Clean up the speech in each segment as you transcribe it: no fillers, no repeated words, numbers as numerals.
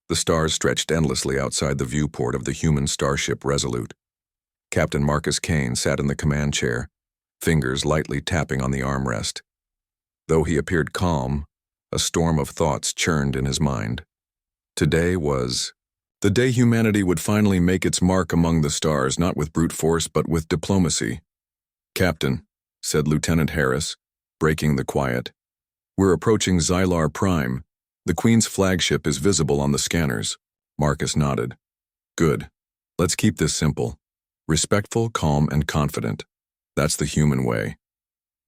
The stars stretched endlessly outside the viewport of the human starship Resolute. Captain Marcus Kane sat in the command chair, fingers lightly tapping on the armrest. Though he appeared calm, a storm of thoughts churned in his mind. Today was the day humanity would finally make its mark among the stars, not with brute force but with diplomacy. "Captain," said Lieutenant Harris, breaking the quiet, "we're approaching Xylar Prime. The Queen's flagship is visible on the scanners." Marcus nodded. "Good. Let's keep this simple. Respectful, calm, and confident. That's the human way."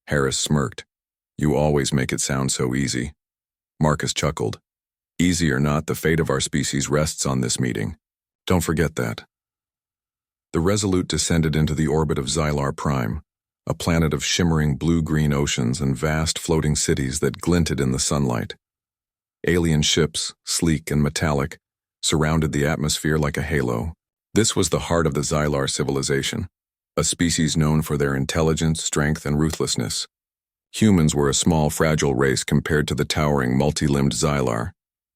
Harris smirked. "You always make it sound so easy." Marcus chuckled. "Easy or not, the fate of our species rests on this meeting. Don't forget that." The Resolute descended into the orbit of Xylar Prime, a planet of shimmering blue-green oceans and vast floating cities that glinted in the sunlight. Alien ships, sleek and metallic, surrounded the atmosphere like a halo. This was the heart of the Xylar civilization, a species known for their intelligence, strength, and ruthlessness. Humans were a small, fragile race compared to the towering, multi-limbed Xylar,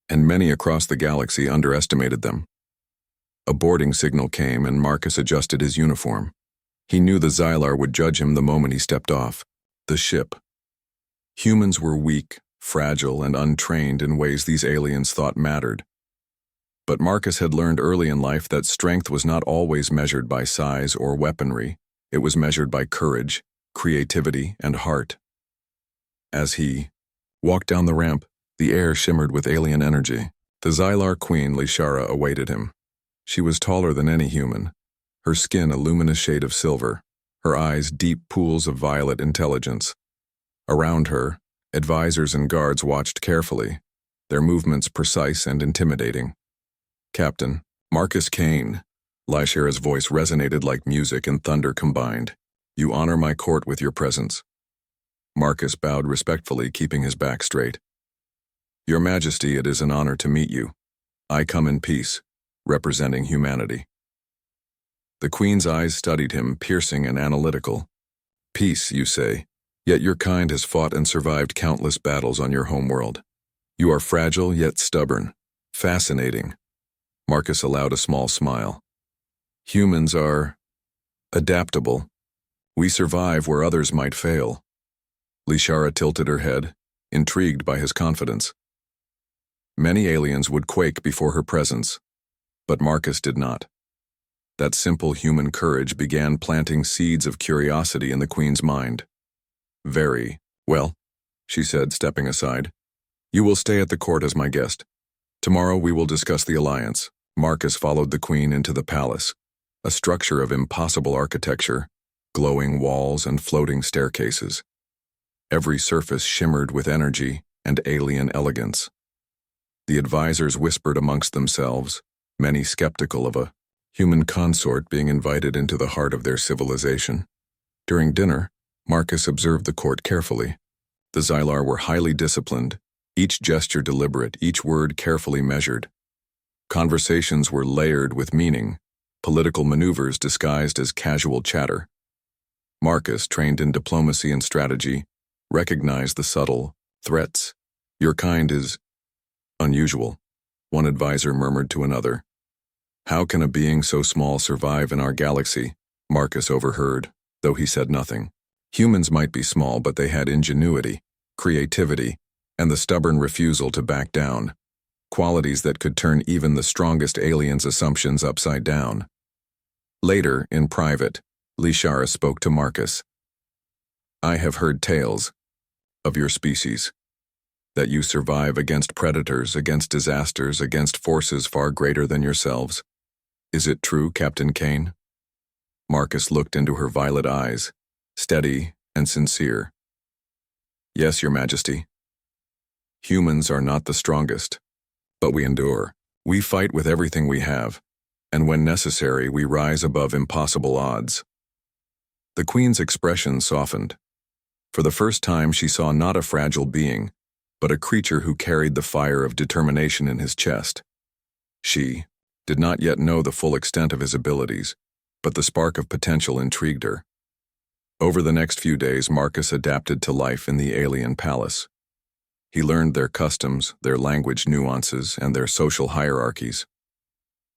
and many across the galaxy underestimated them. A boarding signal came, and Marcus adjusted his uniform. He knew the Xylar would judge him the moment he stepped off. The ship. Humans were weak, fragile, and untrained in ways these aliens thought mattered. But Marcus had learned early in life that strength was not always measured by size or weaponry. It was measured by courage, creativity, and heart. As he walked down the ramp, the air shimmered with alien energy. The Xylar Queen, Lishara, awaited him. She was taller than any human, her skin a luminous shade of silver, her eyes deep pools of violet intelligence. Around her, advisors and guards watched carefully, their movements precise and intimidating. "Captain, Marcus Kane." Lishara's voice resonated like music and thunder combined. "You honor my court with your presence." Marcus bowed respectfully, keeping his back straight. "Your Majesty, it is an honor to meet you. I come in peace, representing humanity." The Queen's eyes studied him, piercing and analytical. "Peace, you say, yet your kind has fought and survived countless battles on your homeworld. You are fragile yet stubborn. Fascinating." Marcus allowed a small smile. "Humans are adaptable. We survive where others might fail." Lishara tilted her head, intrigued by his confidence. Many aliens would quake before her presence, but Marcus did not. That simple human courage began planting seeds of curiosity in the Queen's mind. "Very well," she said, stepping aside. "You will stay at the court as my guest. Tomorrow we will discuss the alliance." Marcus followed the Queen into the palace, a structure of impossible architecture, glowing walls and floating staircases. Every surface shimmered with energy and alien elegance. The advisors whispered amongst themselves, many skeptical of a human consort being invited into the heart of their civilization. During dinner, Marcus observed the court carefully. The Xylar were highly disciplined, each gesture deliberate, each word carefully measured. Conversations were layered with meaning, political maneuvers disguised as casual chatter. Marcus, trained in diplomacy and strategy, recognized the subtle threats. "Your kind is unusual," one advisor murmured to another. "How can a being so small survive in our galaxy?" Marcus overheard, though he said nothing. Humans might be small, but they had ingenuity, creativity, and the stubborn refusal to back down, qualities that could turn even the strongest aliens' assumptions upside down. Later, in private, Lishara spoke to Marcus. "I have heard tales of your species, that you survive against predators, against disasters, against forces far greater than yourselves. Is it true, Captain Kane?" Marcus looked into her violet eyes, steady and sincere. "Yes, Your Majesty. Humans are not the strongest, but we endure. We fight with everything we have, and when necessary, we rise above impossible odds." The Queen's expression softened. For the first time, she saw not a fragile being, but a creature who carried the fire of determination in his chest. She did not yet know the full extent of his abilities, but the spark of potential intrigued her. Over the next few days, Marcus adapted to life in the alien palace. He learned their customs, their language nuances, and their social hierarchies.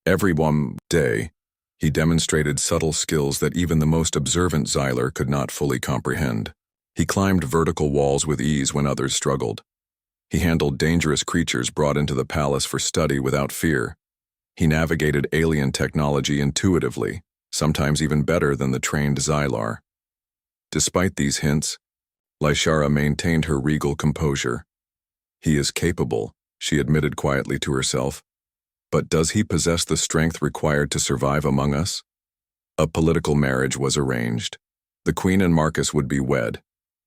Every one day, he demonstrated subtle skills that even the most observant Xylar could not fully comprehend. He climbed vertical walls with ease when others struggled. He handled dangerous creatures brought into the palace for study without fear. He navigated alien technology intuitively, sometimes even better than the trained Xylar. Despite these hints, Lysara maintained her regal composure. He is capable, she admitted quietly to herself. But does he possess the strength required to survive among us? A political marriage was arranged. The Queen and Marcus would be wed,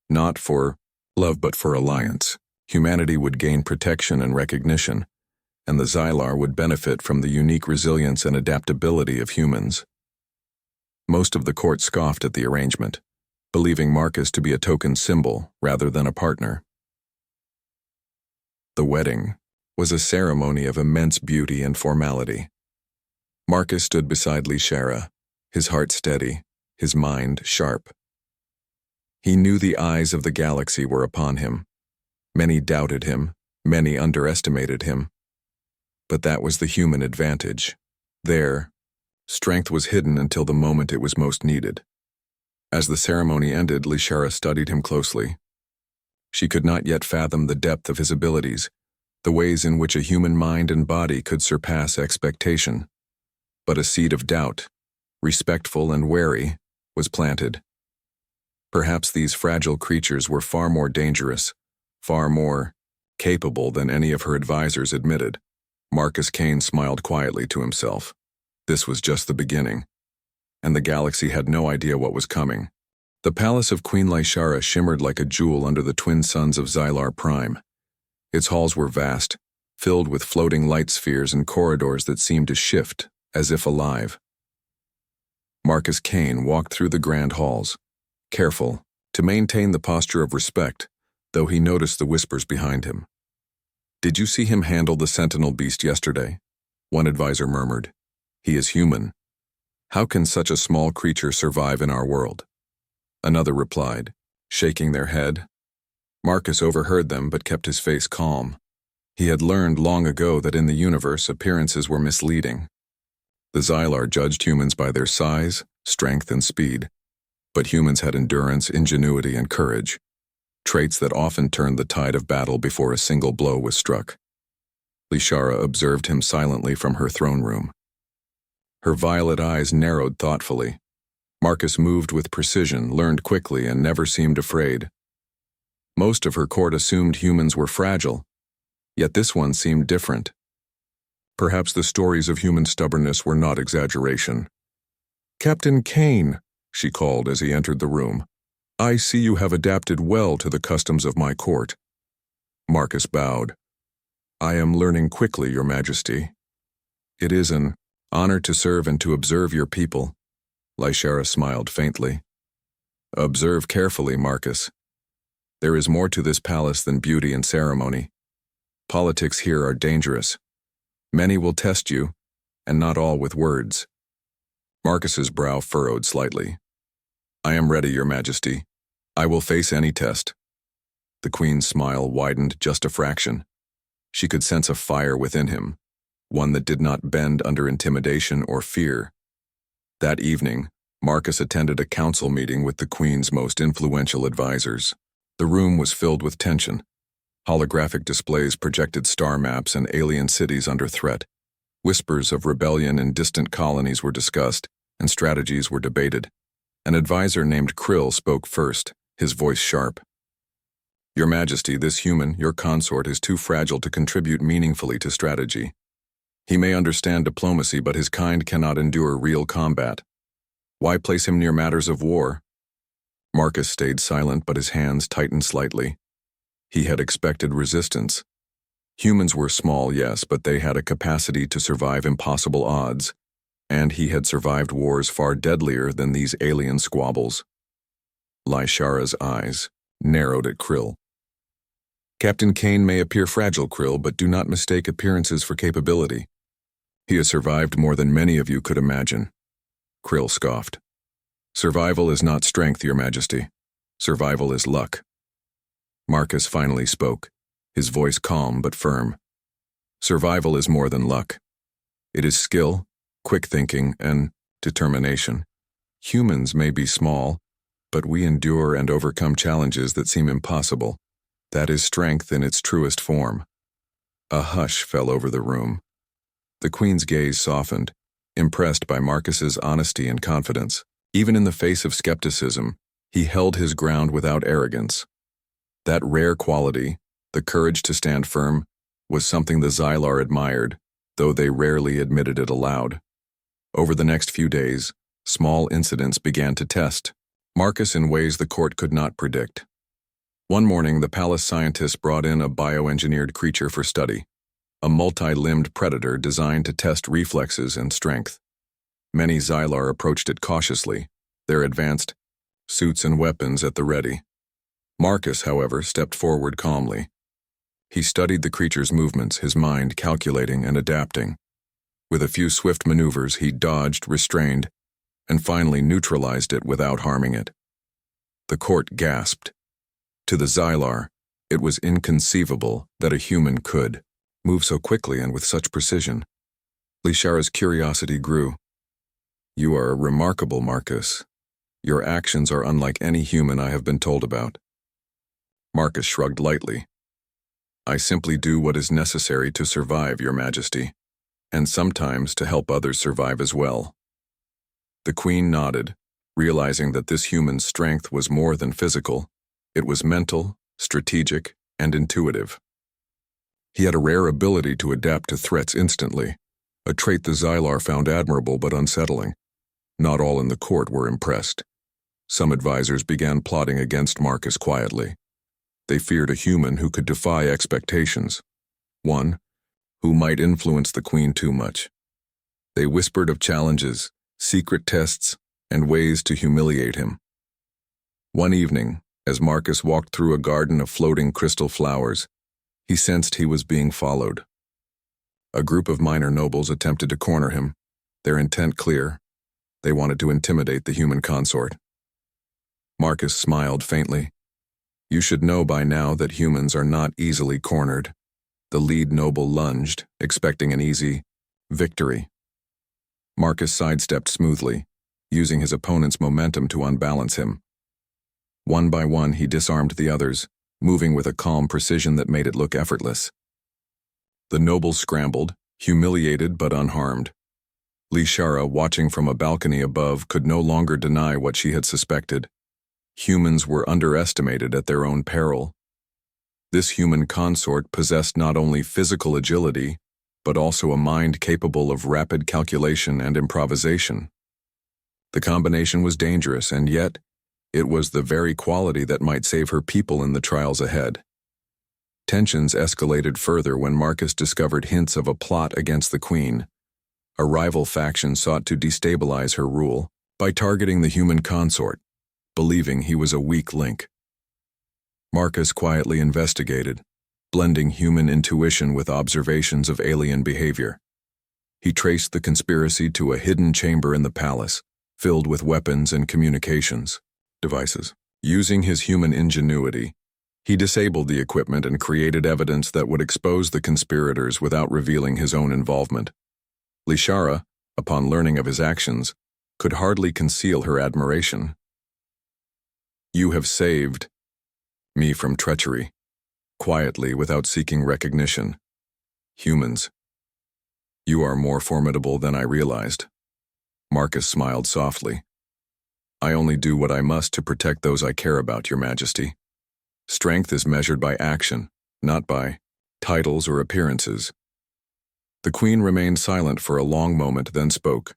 not for love but for alliance. Humanity would gain protection and recognition, and the Xylar would benefit from the unique resilience and adaptability of humans. Most of the court scoffed at the arrangement, believing Marcus to be a token symbol rather than a partner. The wedding was a ceremony of immense beauty and formality. Marcus stood beside Lysara, his heart steady, his mind sharp. He knew the eyes of the galaxy were upon him. Many doubted him, many underestimated him. But that was the human advantage. There, strength was hidden until the moment it was most needed. As the ceremony ended, Lysara studied him closely. She could not yet fathom the depth of his abilities, the ways in which a human mind and body could surpass expectation. But a seed of doubt, respectful and wary, was planted. Perhaps these fragile creatures were far more dangerous, far more capable than any of her advisors admitted. Marcus Kane smiled quietly to himself. This was just the beginning, and the galaxy had no idea what was coming. The palace of Queen Lysara shimmered like a jewel under the twin suns of Xylar Prime. Its halls were vast, filled with floating light spheres and corridors that seemed to shift, as if alive. Marcus Kane walked through the grand halls, careful, to maintain the posture of respect, though he noticed the whispers behind him. "Did you see him handle the sentinel beast yesterday?" One advisor murmured. "He is human. How can such a small creature survive in our world?" Another replied, shaking their head. Marcus overheard them but kept his face calm. He had learned long ago that in the universe appearances were misleading. The Xylar judged humans by their size, strength, and speed, but humans had endurance, ingenuity, and courage, traits that often turned the tide of battle before a single blow was struck. Lysara observed him silently from her throne room. Her violet eyes narrowed thoughtfully. Marcus moved with precision, learned quickly, and never seemed afraid. Most of her court assumed humans were fragile, yet this one seemed different. Perhaps the stories of human stubbornness were not exaggeration. "Captain Kane," she called as he entered the room, "I see you have adapted well to the customs of my court." Marcus bowed. "I am learning quickly, Your Majesty. It is an honor to serve and to observe your people." Lysara smiled faintly. "Observe carefully, Marcus. There is more to this palace than beauty and ceremony. Politics here are dangerous. Many will test you, and not all with words." Marcus's brow furrowed slightly. "I am ready, Your Majesty. I will face any test." The Queen's smile widened just a fraction. She could sense a fire within him, one that did not bend under intimidation or fear. That evening, Marcus attended a council meeting with the Queen's most influential advisors. The room was filled with tension. Holographic displays projected star maps and alien cities under threat. Whispers of rebellion in distant colonies were discussed, and strategies were debated. An advisor named Krill spoke first, his voice sharp. "Your Majesty, this human, your consort, is too fragile to contribute meaningfully to strategy. He may understand diplomacy, but his kind cannot endure real combat. Why place him near matters of war?" Marcus stayed silent, but his hands tightened slightly. He had expected resistance. Humans were small, yes, but they had a capacity to survive impossible odds, and he had survived wars far deadlier than these alien squabbles. Lysara's eyes narrowed at Krill. "Captain Kane may appear fragile, Krill, but do not mistake appearances for capability. He has survived more than many of you could imagine." Krill scoffed. "Survival is not strength, Your Majesty. Survival is luck." Marcus finally spoke, his voice calm but firm. Survival is more than luck. It is skill, quick thinking, and determination. Humans may be small, but we endure and overcome challenges that seem impossible. That is strength in its truest form. A hush fell over the room. The Queen's gaze softened, impressed by Marcus's honesty and confidence. Even in the face of skepticism, he held his ground without arrogance. That rare quality, the courage to stand firm, was something the Xylar admired, though they rarely admitted it aloud. Over the next few days, small incidents began to test Marcus in ways the court could not predict. One morning, the palace scientists brought in a bioengineered creature for study, a multi-limbed predator designed to test reflexes and strength. Many Xylar approached it cautiously, their advanced suits and weapons at the ready. Marcus, however, stepped forward calmly. He studied the creature's movements, his mind calculating and adapting. With a few swift maneuvers, he dodged, restrained, and finally neutralized it without harming it. The court gasped. To the Xylar, it was inconceivable that a human could move so quickly and with such precision. Lishara's curiosity grew. "You are remarkable, Marcus. Your actions are unlike any human I have been told about." Marcus shrugged lightly. "I simply do what is necessary to survive, Your Majesty, and sometimes to help others survive as well." The Queen nodded, realizing that this human's strength was more than physical. It was mental, strategic, and intuitive. He had a rare ability to adapt to threats instantly, a trait the Xylar found admirable but unsettling. Not all in the court were impressed. Some advisors began plotting against Marcus quietly. They feared a human who could defy expectations, one who might influence the Queen too much. They whispered of challenges, secret tests, and ways to humiliate him. One evening, as Marcus walked through a garden of floating crystal flowers, he sensed he was being followed. A group of minor nobles attempted to corner him, their intent clear. They wanted to intimidate the human consort. Marcus smiled faintly. "You should know by now that humans are not easily cornered." The lead noble lunged, expecting an easy victory. Marcus sidestepped smoothly, using his opponent's momentum to unbalance him. One by one, he disarmed the others, moving with a calm precision that made it look effortless. The nobles scrambled, humiliated but unharmed. Lishara, watching from a balcony above, could no longer deny what she had suspected. Humans were underestimated at their own peril. This human consort possessed not only physical agility, but also a mind capable of rapid calculation and improvisation. The combination was dangerous, and yet, it was the very quality that might save her people in the trials ahead. Tensions escalated further when Marcus discovered hints of a plot against the Queen. A rival faction sought to destabilize her rule by targeting the human consort, believing he was a weak link. Marcus quietly investigated, blending human intuition with observations of alien behavior. He traced the conspiracy to a hidden chamber in the palace, filled with weapons and communications devices. Using his human ingenuity, he disabled the equipment and created evidence that would expose the conspirators without revealing his own involvement. Lishara, upon learning of his actions, could hardly conceal her admiration. "You have saved me from treachery," quietly, without seeking recognition. "Humans, you are more formidable than I realized." Marcus smiled softly. "I only do what I must to protect those I care about, Your Majesty. Strength is measured by action, not by titles or appearances." The Queen remained silent for a long moment, then spoke.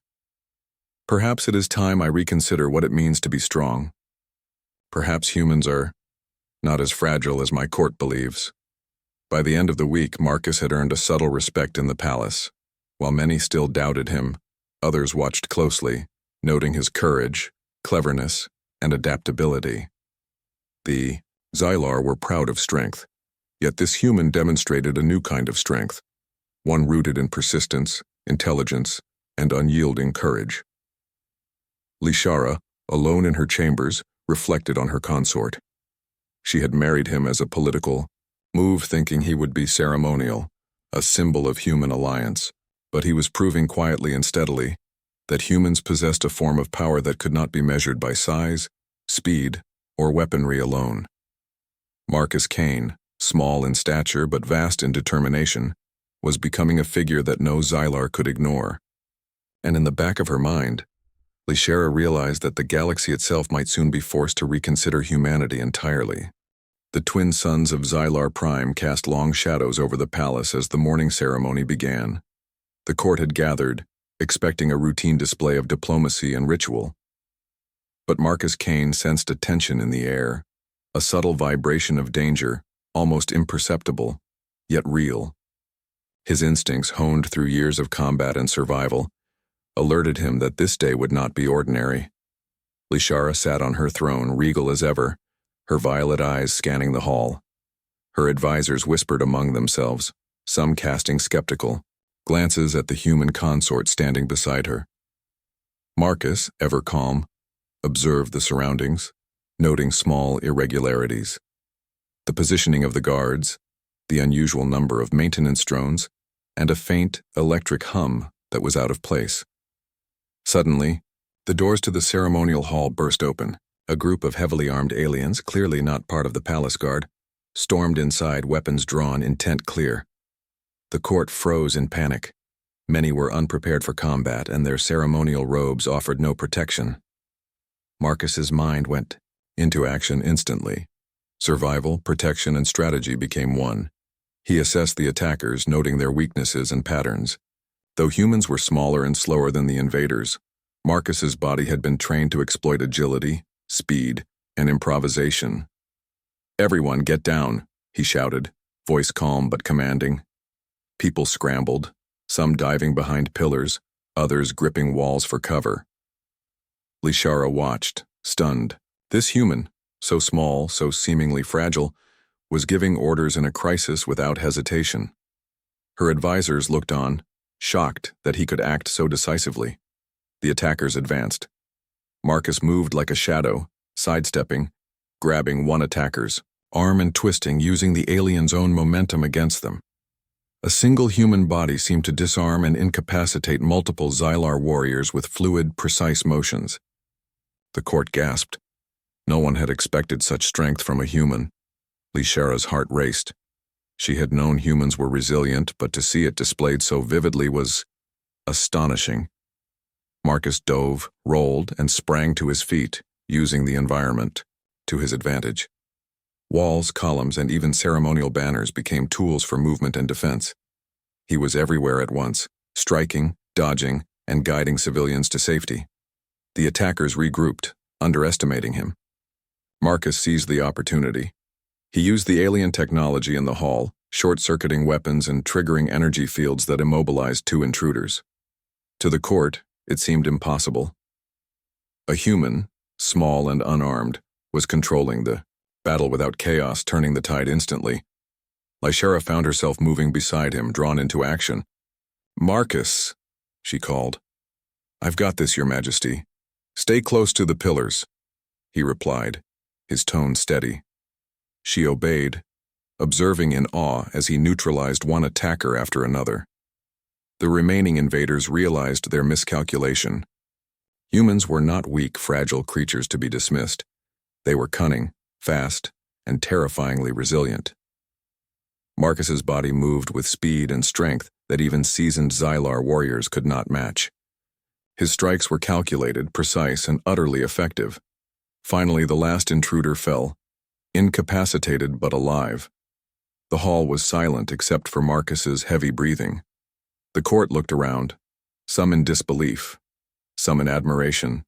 "Perhaps it is time I reconsider what it means to be strong. Perhaps humans are not as fragile as my court believes." By the end of the week, Marcus had earned a subtle respect in the palace. While many still doubted him, others watched closely, noting his courage, cleverness, and adaptability. The Xylar were proud of strength, yet this human demonstrated a new kind of strength, one rooted in persistence, intelligence, and unyielding courage. Lishara, alone in her chambers, reflected on her consort. She had married him as a political move thinking he would be ceremonial, a symbol of human alliance, but he was proving quietly and steadily that humans possessed a form of power that could not be measured by size, speed, or weaponry alone. Marcus Kane, small in stature but vast in determination, was becoming a figure that no Xylar could ignore. And in the back of her mind, Lishara realized that the galaxy itself might soon be forced to reconsider humanity entirely. The twin sons of Xylar Prime cast long shadows over the palace as the morning ceremony began. The court had gathered, expecting a routine display of diplomacy and ritual. But Marcus Kane sensed a tension in the air, a subtle vibration of danger, almost imperceptible, yet real. His instincts, honed through years of combat and survival, alerted him that this day would not be ordinary. Lishara sat on her throne, regal as ever, her violet eyes scanning the hall. Her advisors whispered among themselves, some casting skeptical glances at the human consort standing beside her. Marcus, ever calm, observed the surroundings, noting small irregularities. The positioning of the guards, the unusual number of maintenance drones, and a faint electric hum that was out of place. Suddenly, the doors to the ceremonial hall burst open. A group of heavily armed aliens, clearly not part of the palace guard, stormed inside, weapons drawn, intent clear. The court froze in panic. Many were unprepared for combat, and their ceremonial robes offered no protection. Marcus's mind went into action instantly. Survival, protection, and strategy became one. He assessed the attackers, noting their weaknesses and patterns. Though humans were smaller and slower than the invaders, Marcus's body had been trained to exploit agility, speed, and improvisation. "Everyone get down," he shouted, voice calm but commanding. People scrambled, some diving behind pillars, others gripping walls for cover. Lishara watched, stunned. This human, so small, so seemingly fragile, was giving orders in a crisis without hesitation. Her advisors looked on, shocked that he could act so decisively. The attackers advanced. Marcus moved like a shadow, sidestepping, grabbing one attacker's arm and twisting, using the alien's own momentum against them. A single human body seemed to disarm and incapacitate multiple Xylar warriors with fluid, precise motions. The court gasped. No one had expected such strength from a human. Lishara's heart raced. She had known humans were resilient, but to see it displayed so vividly was astonishing. Marcus dove, rolled, and sprang to his feet, using the environment to his advantage. Walls, columns, and even ceremonial banners became tools for movement and defense. He was everywhere at once, striking, dodging, and guiding civilians to safety. The attackers regrouped, underestimating him. Marcus seized the opportunity. He used the alien technology in the hall, short-circuiting weapons and triggering energy fields that immobilized two intruders. To the court, it seemed impossible. A human, small and unarmed, was controlling the battle without chaos, turning the tide instantly. Lishara found herself moving beside him, drawn into action. "Marcus," she called. "I've got this, Your Majesty. Stay close to the pillars," he replied, his tone steady. She obeyed, observing in awe as he neutralized one attacker after another. The remaining invaders realized their miscalculation. Humans were not weak, fragile creatures to be dismissed. They were cunning, fast, and terrifyingly resilient. Marcus's body moved with speed and strength that even seasoned Xylar warriors could not match. His strikes were calculated, precise, and utterly effective. Finally, the last intruder fell, incapacitated but alive. The hall was silent except for Marcus's heavy breathing. The court looked around, some in disbelief, some in admiration.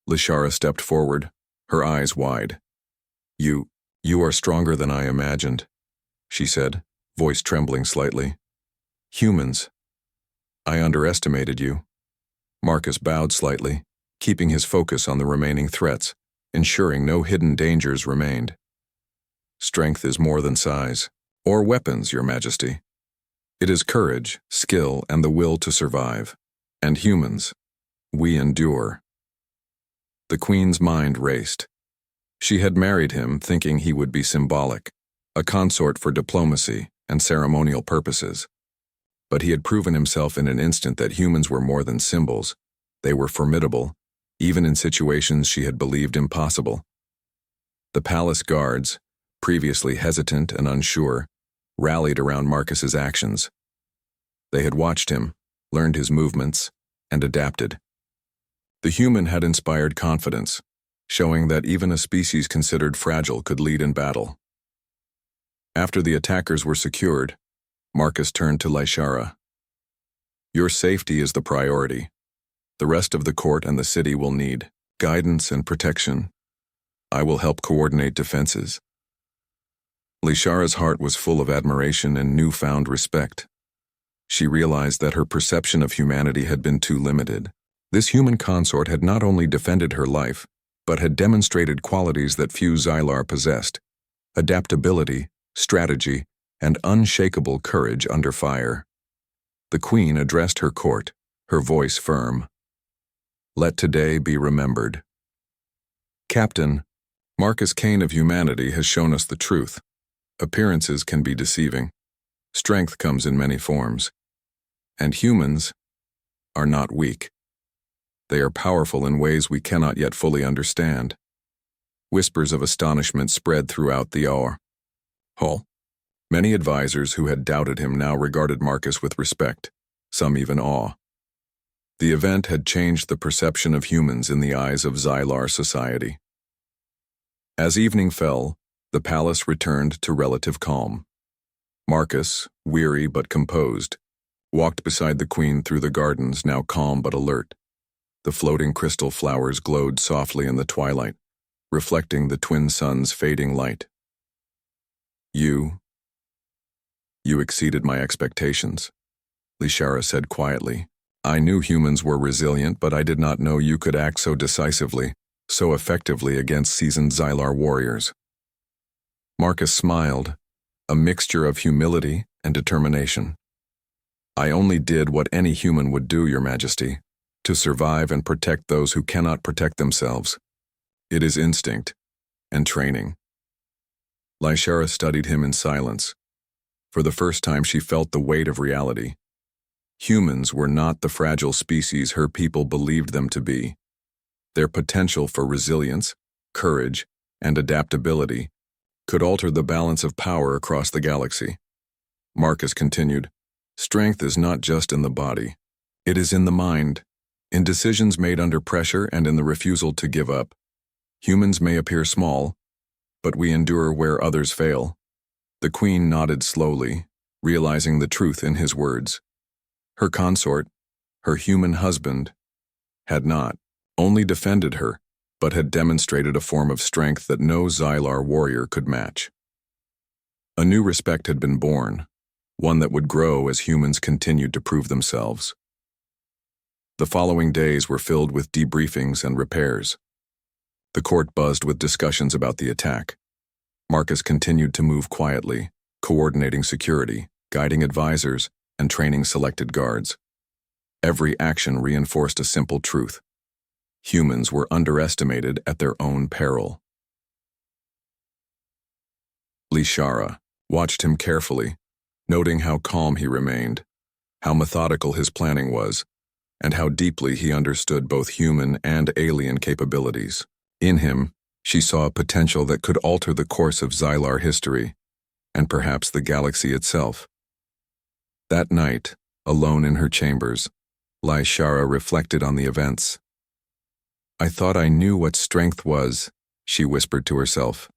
Lishara stepped forward, her eyes wide. You are stronger than I imagined," she said, voice trembling slightly. "Humans. I underestimated you." Marcus bowed slightly, keeping his focus on the remaining threats, ensuring no hidden dangers remained. "Strength is more than size, or weapons, Your Majesty. It is courage, skill, and the will to survive. And humans, we endure." The Queen's mind raced. She had married him thinking he would be symbolic, a consort for diplomacy and ceremonial purposes. But he had proven himself in an instant that humans were more than symbols. They were formidable, even in situations she had believed impossible. The palace guards, previously hesitant and unsure, rallied around Marcus's actions. They had watched him, learned his movements, and adapted. The human had inspired confidence, showing that even a species considered fragile could lead in battle. After the attackers were secured, Marcus turned to Lysara. "Your safety is the priority. The rest of the court and the city will need guidance and protection. I will help coordinate defenses." Lysara's heart was full of admiration and newfound respect. She realized that her perception of humanity had been too limited. This human consort had not only defended her life, but had demonstrated qualities that few Xylar possessed: adaptability, strategy, and unshakable courage under fire. The queen addressed her court, her voice firm. "Let today be remembered. Captain, Marcus Kane of humanity has shown us the truth. Appearances can be deceiving. Strength comes in many forms. And humans are not weak. They are powerful in ways we cannot yet fully understand." Whispers of astonishment spread throughout the hall. Many advisors who had doubted him now regarded Marcus with respect, some even awe. The event had changed the perception of humans in the eyes of Xylar society. As evening fell, the palace returned to relative calm. Marcus, weary but composed, walked beside the queen through the gardens, now calm but alert. The floating crystal flowers glowed softly in the twilight, reflecting the twin suns' fading light. You exceeded my expectations," Lysara said quietly. "I knew humans were resilient, but I did not know you could act so decisively, so effectively against seasoned Xylar warriors." Marcus smiled, a mixture of humility and determination. "I only did what any human would do, Your Majesty, to survive and protect those who cannot protect themselves. It is instinct and training." Lysara studied him in silence. For the first time she felt the weight of reality. Humans were not the fragile species her people believed them to be. Their potential for resilience, courage, and adaptability could alter the balance of power across the galaxy. Marcus continued, "Strength is not just in the body. It is in the mind, in decisions made under pressure and in the refusal to give up. Humans may appear small, but we endure where others fail." The queen nodded slowly, realizing the truth in his words. Her consort, her human husband, had not only defended her, but had demonstrated a form of strength that no Xylar warrior could match. A new respect had been born, one that would grow as humans continued to prove themselves. The following days were filled with debriefings and repairs. The court buzzed with discussions about the attack. Marcus continued to move quietly, coordinating security, guiding advisors, and training selected guards. Every action reinforced a simple truth: humans were underestimated at their own peril. Lysara watched him carefully, noting how calm he remained, how methodical his planning was, and how deeply he understood both human and alien capabilities. In him, she saw a potential that could alter the course of Xylar history, and perhaps the galaxy itself. That night, alone in her chambers, Lysara reflected on the events. "I thought I knew what strength was," she whispered to herself.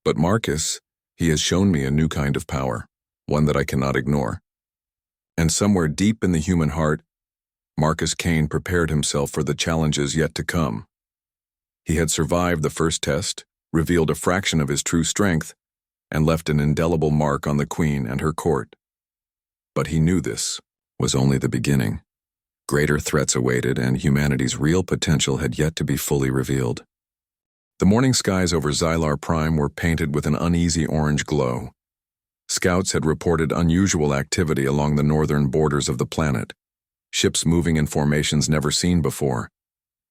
"But Marcus, he has shown me a new kind of power, one that I cannot ignore." And somewhere deep in the human heart, Marcus Kane prepared himself for the challenges yet to come. He had survived the first test, revealed a fraction of his true strength, and left an indelible mark on the queen and her court. But he knew this was only the beginning. Greater threats awaited, and humanity's real potential had yet to be fully revealed. The morning skies over Xylar Prime were painted with an uneasy orange glow. Scouts had reported unusual activity along the northern borders of the planet, ships moving in formations never seen before.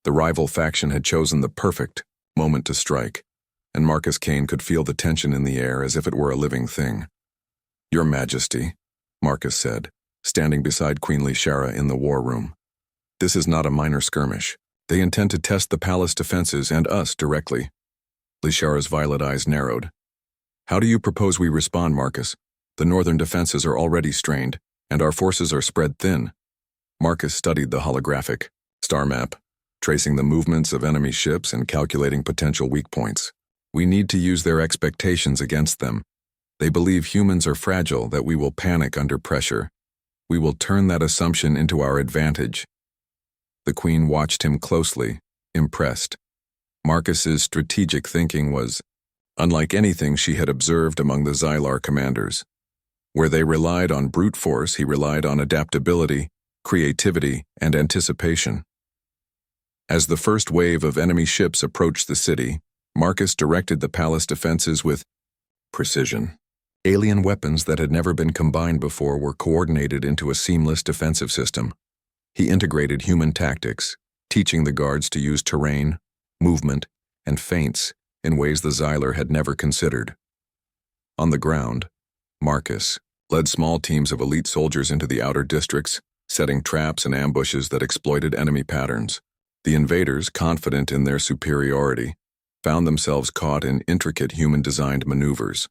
The rival faction had chosen the perfect moment to strike. and Marcus Kane could feel the tension in the air as if it were a living thing. "Your Majesty," Marcus said, standing beside Queen Lishara in the war room. "This is not a minor skirmish. They intend to test the palace defenses and us directly." Lishara's violet eyes narrowed. "How do you propose we respond, Marcus? The northern defenses are already strained, and our forces are spread thin." Marcus studied the holographic star map, tracing the movements of enemy ships and calculating potential weak points. "We need to use their expectations against them. They believe humans are fragile, that we will panic under pressure. We will turn that assumption into our advantage." The Queen watched him closely, impressed. Marcus's strategic thinking was unlike anything she had observed among the Xylar commanders. Where they relied on brute force, he relied on adaptability, creativity, and anticipation. As the first wave of enemy ships approached the city, Marcus directed the palace defenses with precision. Alien weapons that had never been combined before were coordinated into a seamless defensive system. He integrated human tactics, teaching the guards to use terrain, movement, and feints in ways the Xylar had never considered. On the ground, Marcus led small teams of elite soldiers into the outer districts, setting traps and ambushes that exploited enemy patterns. The invaders, confident in their superiority, found themselves caught in intricate human-designed maneuvers.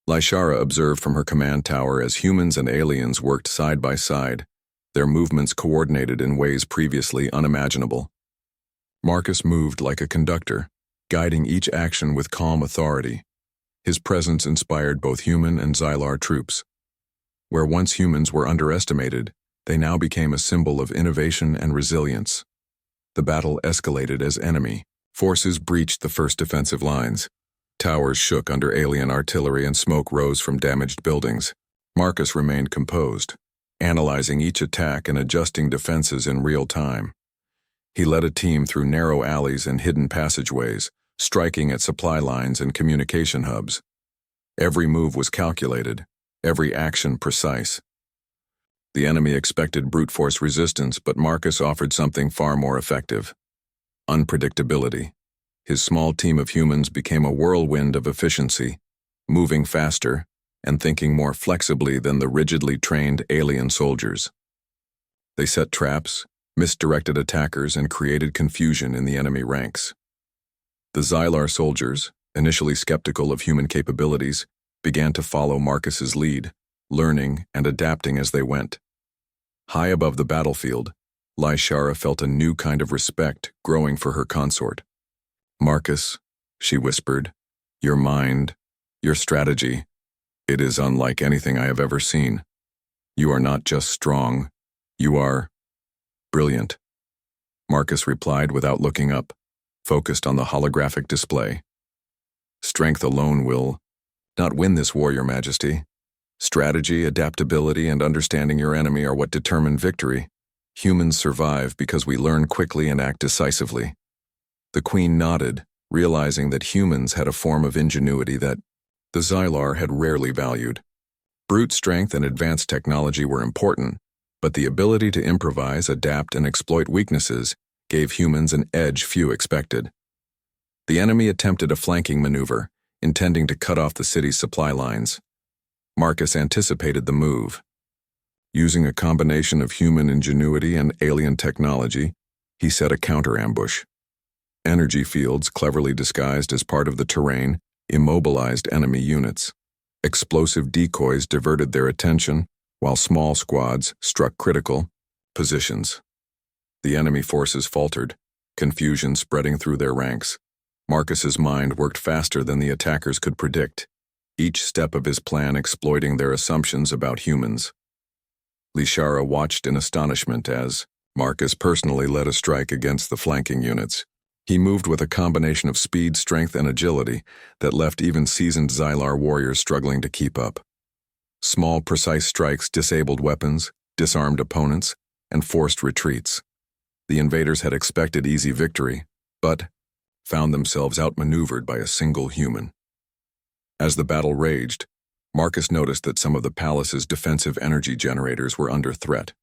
Lishara observed from her command tower as humans and aliens worked side by side, their movements coordinated in ways previously unimaginable. Marcus moved like a conductor, guiding each action with calm authority. His presence inspired both human and Xylar troops. Where once humans were underestimated, they now became a symbol of innovation and resilience. The battle escalated as enemy forces breached the first defensive lines. Towers shook under alien artillery and smoke rose from damaged buildings. Marcus remained composed, analyzing each attack and adjusting defenses in real time. He led a team through narrow alleys and hidden passageways, striking at supply lines and communication hubs. Every move was calculated, every action precise. The enemy expected brute force resistance, but Marcus offered something far more effective: unpredictability. His small team of humans became a whirlwind of efficiency, moving faster and thinking more flexibly than the rigidly trained alien soldiers. They set traps, misdirected attackers, and created confusion in the enemy ranks. The Xylar soldiers, initially skeptical of human capabilities, began to follow Marcus's lead, learning and adapting as they went. High above the battlefield, Lishara felt a new kind of respect growing for her consort. "Marcus," she whispered, "your mind, your strategy, it is unlike anything I have ever seen. You are not just strong, you are brilliant." Marcus replied without looking up, focused on the holographic display. "Strength alone will not win this war, Your Majesty. Strategy, adaptability, and understanding your enemy are what determine victory. Humans survive because we learn quickly and act decisively." The Queen nodded, realizing that humans had a form of ingenuity that the Xylar had rarely valued. Brute strength and advanced technology were important, but the ability to improvise, adapt, and exploit weaknesses gave humans an edge few expected. The enemy attempted a flanking maneuver, intending to cut off the city's supply lines. Marcus anticipated the move. Using a combination of human ingenuity and alien technology, he set a counter-ambush. Energy fields, cleverly disguised as part of the terrain, immobilized enemy units. Explosive decoys diverted their attention, while small squads struck critical positions. The enemy forces faltered, confusion spreading through their ranks. Marcus's mind worked faster than the attackers could predict, each step of his plan exploiting their assumptions about humans. Lishara watched in astonishment as Marcus personally led a strike against the flanking units. He moved with a combination of speed, strength, and agility that left even seasoned Xylar warriors struggling to keep up. Small, precise strikes disabled weapons, disarmed opponents, and forced retreats. The invaders had expected easy victory, but found themselves outmaneuvered by a single human. As the battle raged, Marcus noticed that some of the palace's defensive energy generators were under threat.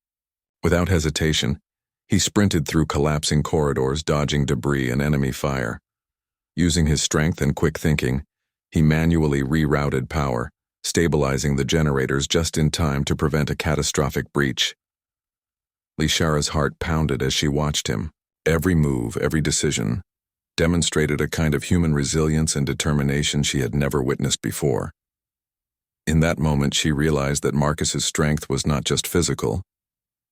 Without hesitation, he sprinted through collapsing corridors, dodging debris and enemy fire. Using his strength and quick thinking, he manually rerouted power, stabilizing the generators just in time to prevent a catastrophic breach. Lishara's heart pounded as she watched him. Every move, every decision, demonstrated a kind of human resilience and determination she had never witnessed before. In that moment, she realized that Marcus's strength was not just physical.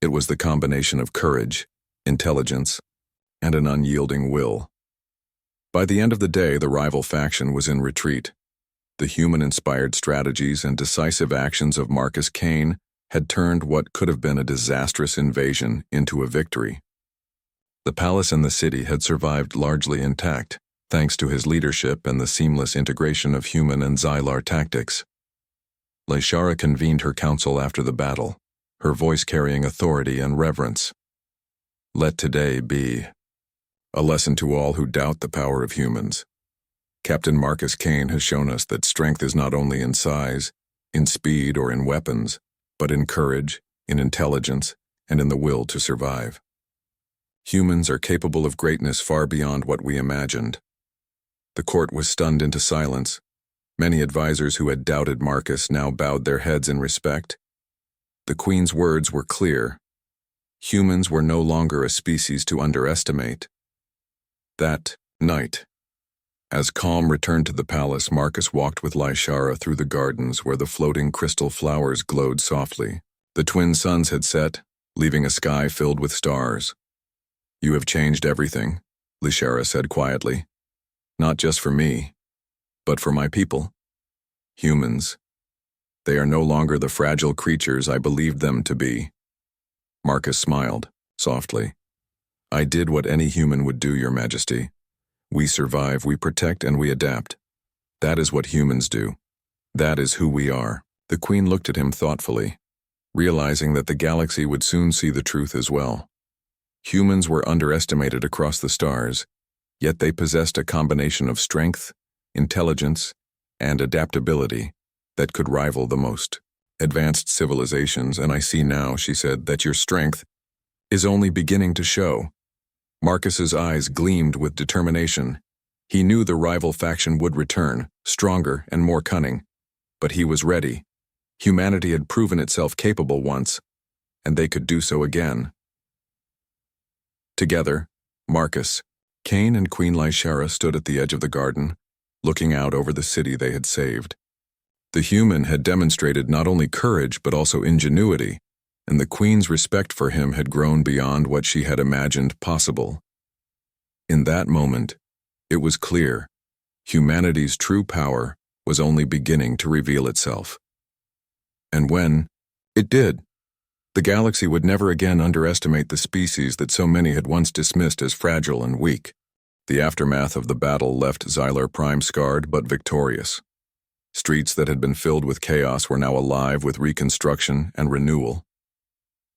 It was the combination of courage, intelligence, and an unyielding will. By the end of the day, the rival faction was in retreat. The human-inspired strategies and decisive actions of Marcus Kane had turned what could have been a disastrous invasion into a victory. The palace and the city had survived largely intact, thanks to his leadership and the seamless integration of human and Xylar tactics. Lishara convened her council after the battle, her voice carrying authority and reverence. Let today be a lesson to all who doubt the power of humans. Captain Marcus Kane has shown us that strength is not only in size, in speed, or in weapons, but in courage, in intelligence, and in the will to survive. Humans are capable of greatness far beyond what we imagined. The court was stunned into silence. Many advisors who had doubted Marcus now bowed their heads in respect. The Queen's words were clear. Humans were no longer a species to underestimate. That night, as calm returned to the palace, Marcus walked with Lishara through the gardens where the floating crystal flowers glowed softly. The twin suns had set, leaving a sky filled with stars. You have changed everything, Lishara said quietly. Not just for me, but for my people. Humans. They are no longer the fragile creatures I believed them to be. Marcus smiled, softly. I did what any human would do, Your Majesty. We survive, we protect, and we adapt. That is what humans do. That is who we are. The Queen looked at him thoughtfully, realizing that the galaxy would soon see the truth as well. Humans were underestimated across the stars, yet they possessed a combination of strength, intelligence, and adaptability that could rival the most advanced civilizations, and I see now, she said, that your strength is only beginning to show. Marcus's eyes gleamed with determination. He knew the rival faction would return, stronger and more cunning. But he was ready. Humanity had proven itself capable once, and they could do so again. Together, Marcus, Kane, and Queen Lishara stood at the edge of the garden, looking out over the city they had saved. The human had demonstrated not only courage but also ingenuity, and the Queen's respect for him had grown beyond what she had imagined possible. In that moment, it was clear, humanity's true power was only beginning to reveal itself. And when it did, the galaxy would never again underestimate the species that so many had once dismissed as fragile and weak. The aftermath of the battle left Xylar Prime scarred but victorious. Streets that had been filled with chaos were now alive with reconstruction and renewal.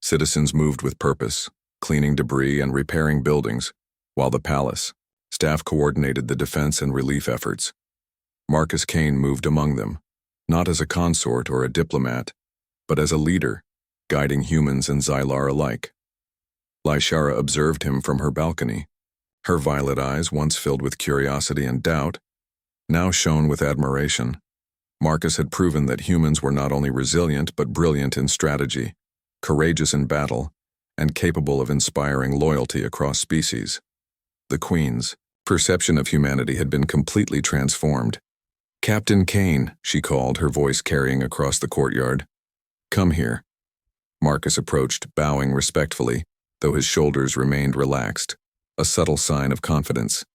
Citizens moved with purpose, cleaning debris and repairing buildings, while the palace, staff coordinated the defense and relief efforts. Marcus Kane moved among them, not as a consort or a diplomat, but as a leader, guiding humans and Xylar alike. Lishara observed him from her balcony. Her violet eyes, once filled with curiosity and doubt, now shone with admiration. Marcus had proven that humans were not only resilient but brilliant in strategy, courageous in battle, and capable of inspiring loyalty across species. The Queen's perception of humanity had been completely transformed. Captain Kane, she called, her voice carrying across the courtyard. Come here. Marcus approached, bowing respectfully, though his shoulders remained relaxed, a subtle sign of confidence.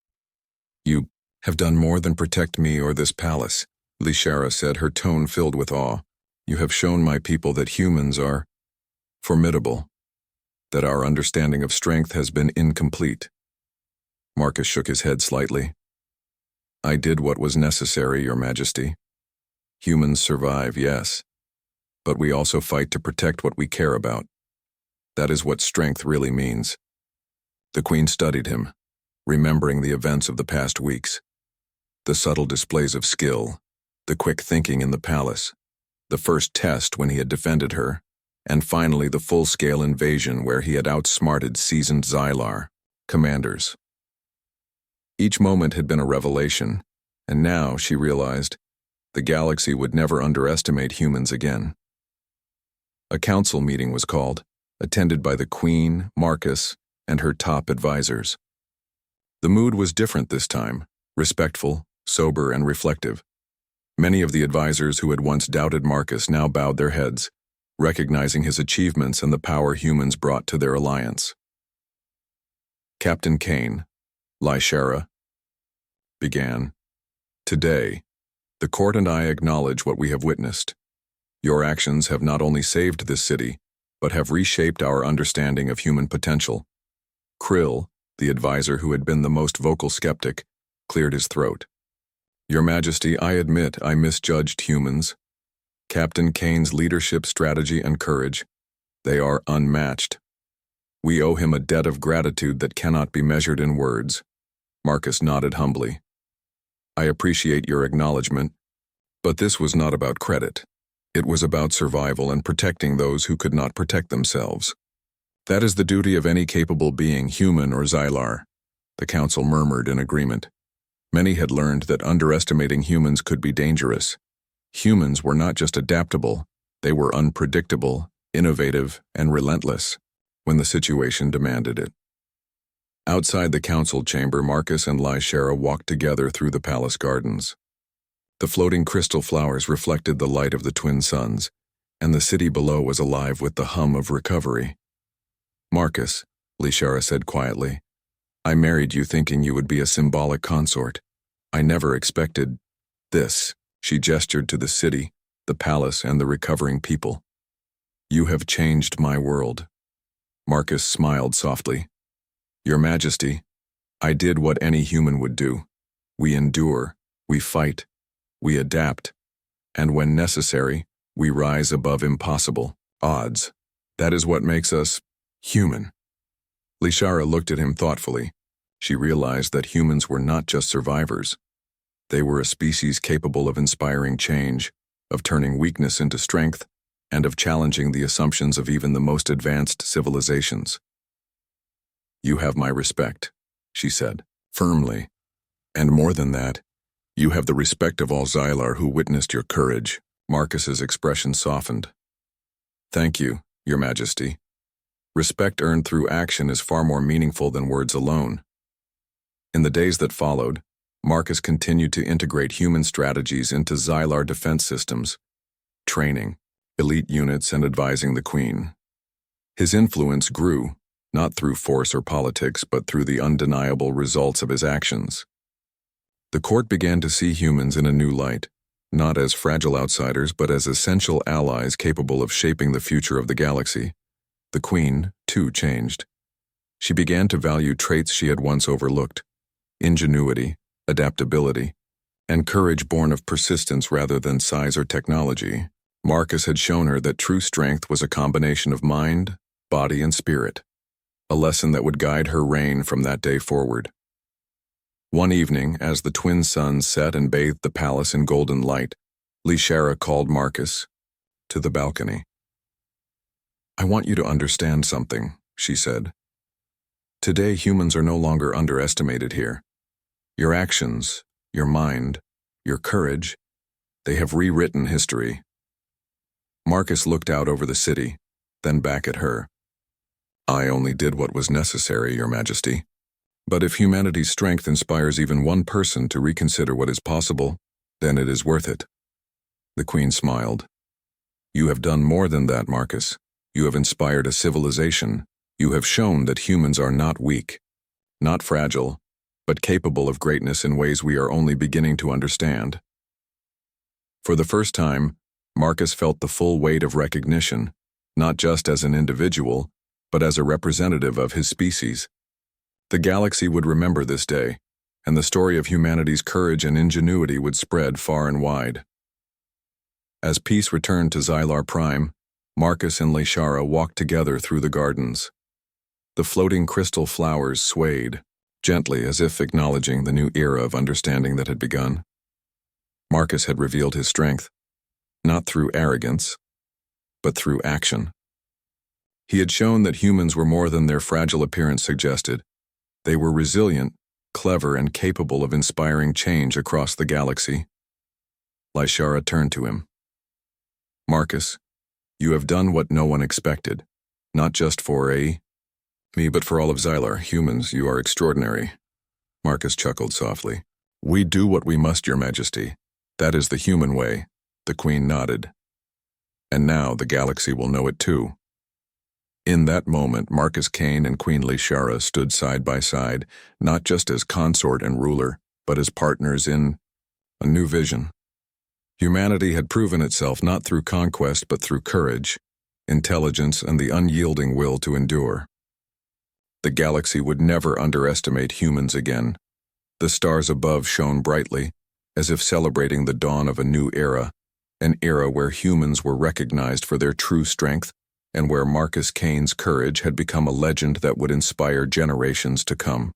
You have done more than protect me or this palace, Lishara said, her tone filled with awe. You have shown my people that humans are formidable, that our understanding of strength has been incomplete. Marcus shook his head slightly. I did what was necessary, Your Majesty. Humans survive, yes, but we also fight to protect what we care about. That is what strength really means. The Queen studied him, remembering the events of the past weeks. The subtle displays of skill, the quick thinking in the palace, the first test when he had defended her, and finally the full-scale invasion where he had outsmarted seasoned Xylar commanders. Each moment had been a revelation, and now, she realized, the galaxy would never underestimate humans again. A council meeting was called, attended by the Queen, Marcus, and her top advisors. The mood was different this time, respectful, sober, and reflective. Many of the advisors who had once doubted Marcus now bowed their heads, recognizing his achievements and the power humans brought to their alliance. Captain Kane, Lyshara, began, "Today, the court and I acknowledge what we have witnessed. Your actions have not only saved this city, but have reshaped our understanding of human potential." Krill, the advisor who had been the most vocal skeptic, cleared his throat. "Your Majesty, I admit I misjudged humans. Captain Kane's leadership, strategy, and courage, they are unmatched. We owe him a debt of gratitude that cannot be measured in words." Marcus nodded humbly. "I appreciate your acknowledgement, but this was not about credit. It was about survival and protecting those who could not protect themselves. That is the duty of any capable being, human or Xylar." The council murmured in agreement. Many had learned that underestimating humans could be dangerous. Humans were not just adaptable, they were unpredictable, innovative, and relentless when the situation demanded it. Outside the council chamber, Marcus and Lyshara walked together through the palace gardens. The floating crystal flowers reflected the light of the twin suns, and the city below was alive with the hum of recovery. "Marcus," Lyshara said quietly, "I married you thinking you would be a symbolic consort. I never expected this." She gestured to the city, the palace, and the recovering people. "You have changed my world." Marcus smiled softly. "Your Majesty, I did what any human would do. We endure, we fight, we adapt, and when necessary, we rise above impossible odds. That is what makes us human." Lyshara looked at him thoughtfully. She realized that humans were not just survivors. They were a species capable of inspiring change, of turning weakness into strength, and of challenging the assumptions of even the most advanced civilizations. "You have my respect," she said, firmly. "And more than that, you have the respect of all Xylar who witnessed your courage." Marcus's expression softened. "Thank you, Your Majesty. Respect earned through action is far more meaningful than words alone." In the days that followed, Marcus continued to integrate human strategies into Xylar defense systems, training, elite units, and advising the Queen. His influence grew, not through force or politics, but through the undeniable results of his actions. The court began to see humans in a new light, not as fragile outsiders, but as essential allies capable of shaping the future of the galaxy. The Queen, too, changed. She began to value traits she had once overlooked: ingenuity, adaptability, and courage born of persistence rather than size or technology. Marcus had shown her that true strength was a combination of mind, body, and spirit, a lesson that would guide her reign from that day forward. One evening, as the twin suns set and bathed the palace in golden light, Lyshara called Marcus to the balcony. "I want you to understand something," she said. "Today, humans are no longer underestimated here. Your actions, your mind, your courage, they have rewritten history." Marcus looked out over the city, then back at her. "I only did what was necessary, Your Majesty. But if humanity's strength inspires even one person to reconsider what is possible, then it is worth it." The Queen smiled. "You have done more than that, Marcus. You have inspired a civilization. You have shown that humans are not weak, not fragile, but capable of greatness in ways we are only beginning to understand." For the first time, Marcus felt the full weight of recognition, not just as an individual, but as a representative of his species. The galaxy would remember this day, and the story of humanity's courage and ingenuity would spread far and wide. As peace returned to Xylar Prime, Marcus and Lyshara walked together through the gardens. The floating crystal flowers swayed, gently as if acknowledging the new era of understanding that had begun. Marcus had revealed his strength, not through arrogance, but through action. He had shown that humans were more than their fragile appearance suggested. They were resilient, clever, and capable of inspiring change across the galaxy. Lishara turned to him. Marcus, you have done what no one expected, not just for me, but for all of Xylar. Humans, you are extraordinary. Marcus chuckled softly. We do what we must, Your Majesty. That is the human way. The Queen nodded. And now the galaxy will know it too. In that moment, Marcus Kane and Queen Lishara stood side by side, not just as consort and ruler, but as partners in a new vision. Humanity had proven itself not through conquest but through courage, intelligence, and the unyielding will to endure. The galaxy would never underestimate humans again. The stars above shone brightly, as if celebrating the dawn of a new era, an era where humans were recognized for their true strength and where Marcus Kane's courage had become a legend that would inspire generations to come.